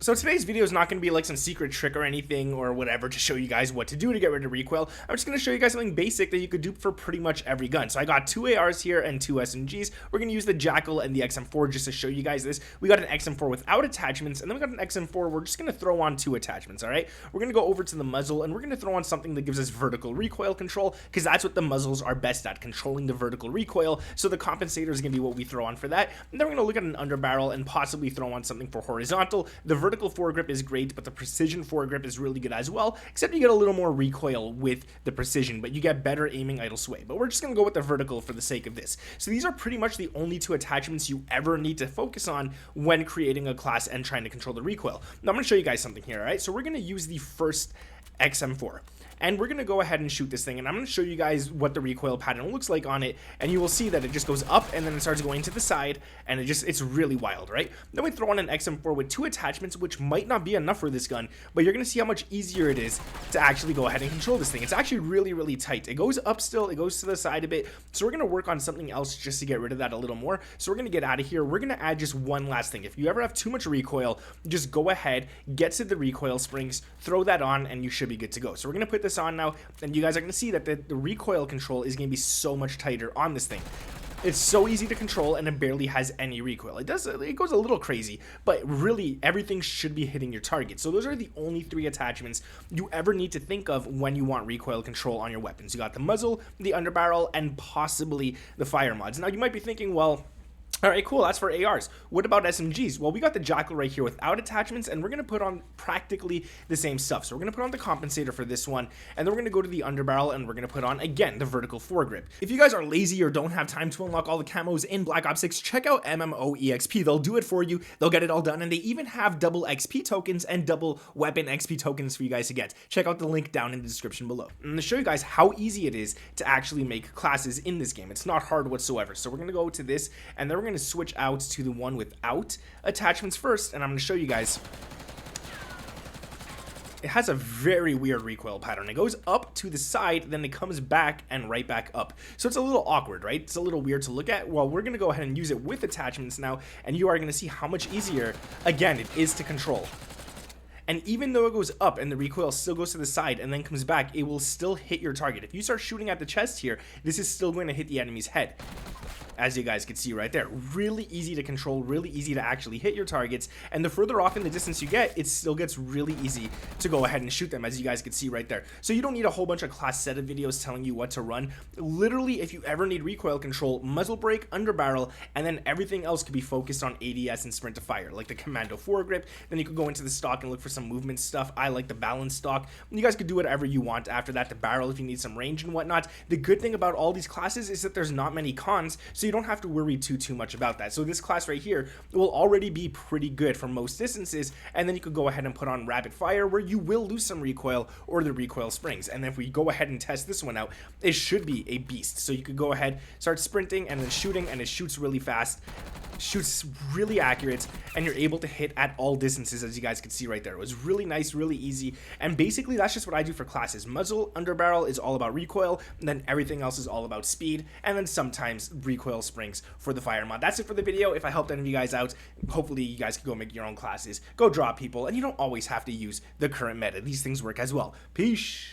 So today's video is not going to be like some secret trick or anything or whatever to show you guys what to do to get rid of recoil. I'm just going to show you guys something basic that you could do for pretty much every gun. So I got two ARs here and two SMGs. We're going to use the Jackal and the XM4 just to show you guys this. We got an XM4 without attachments, and then we got an XM4 we're just going to throw on two attachments, all right? We're going to go over to the muzzle, and we're going to throw on something that gives us vertical recoil control, because that's what the muzzles are best at, controlling the vertical recoil. So the compensator is going to be what we throw on for that. And then we're going to look at an underbarrel and possibly throw on something for horizontal. The vertical foregrip is great, but the precision foregrip is really good as well, except you get a little more recoil with the precision, but you get better aiming idle sway. But we're just going to go with the vertical for the sake of this. So these are pretty much the only two attachments you ever need to focus on when creating a class and trying to control the recoil. Now I'm going to show you guys something here, all right? So we're going to use the first XM4. And we're going to go ahead and shoot this thing, and I'm going to show you guys what the recoil pattern looks like on it, and you will see that it just goes up and then it starts going to the side, and it's really wild, right? Then we throw on an XM4 with two attachments, which might not be enough for this gun, but you're going to see how much easier it is to actually go ahead and control this thing. It's actually really, really tight. It goes up still, it goes to the side a bit, so we're going to work on something else just to get rid of that a little more. So we're going to get out of here. We're going to add just one last thing. If you ever have too much recoil, just go ahead, get to the recoil springs, throw that on, and you should be good to go. So we're going to put this on now, and you guys are going to see that the recoil control is going to be so much tighter on this thing. It's so easy to control, and it barely has any recoil. It goes a little crazy, but really everything should be hitting your target. So those are the only three attachments you ever need to think of when you want recoil control on your weapons. You got the muzzle, the underbarrel, and possibly the fire mods. Now you might be thinking, well, all right, cool, that's for ARs. What about SMGs? Well, we got the Jackal right here without attachments, and we're going to put on practically the same stuff. So we're going to put on the compensator for this one, and then we're going to go to the underbarrel, and we're going to put on, again, the vertical foregrip. If you guys are lazy or don't have time to unlock all the camos in Black Ops 6, check out MMOEXP. They'll do it for you. They'll get it all done, and they even have double XP tokens and double weapon XP tokens for you guys to get. Check out the link down in the description below. I'm going to show you guys how easy it is to actually make classes in this game. It's not hard whatsoever. So we're going to go to this, and then we're going to switch out to the one without attachments first, and I'm going to show you guys. It has a very weird recoil pattern. It goes up to the side, then it comes back and right back up. So it's a little awkward, right? It's a little weird to look at. Well, we're going to go ahead and use it with attachments now, and you are going to see how much easier, again, it is to control. And even though it goes up and the recoil still goes to the side and then comes back, it will still hit your target. If you start shooting at the chest here, this is still going to hit the enemy's head, as you guys can see right there. Really easy to control, really easy to actually hit your targets, and the further off in the distance you get, it still gets really easy to go ahead and shoot them, as you guys can see right there. So you don't need a whole bunch of class setup videos telling you what to run. Literally, if you ever need recoil control, muzzle brake, underbarrel, and then everything else could be focused on ADS and sprint to fire, like the commando foregrip. Then you could go into the stock and look for some movement stuff. I like the balance stock. You guys could do whatever you want after that. The barrel if you need some range and whatnot. The good thing about all these classes is that there's not many cons, so you don't have to worry too much about that. So this class right here will already be pretty good for most distances, and then you could go ahead and put on rapid fire, where you will lose some recoil, or the recoil springs. And then if we go ahead and test this one out, it should be a beast. So you could go ahead, start sprinting and then shooting, and it shoots really fast, shoots really accurate, and you're able to hit at all distances, as you guys can see right there. It was really nice, really easy, and basically that's just what I do for classes. Muzzle, underbarrel is all about recoil, and then everything else is all about speed, and then sometimes recoil springs for the fire mod. That's it for the video. If I helped any of you guys out, hopefully you guys can go make your own classes, go draw people, and you don't always have to use the current meta. These things work as well. Peace.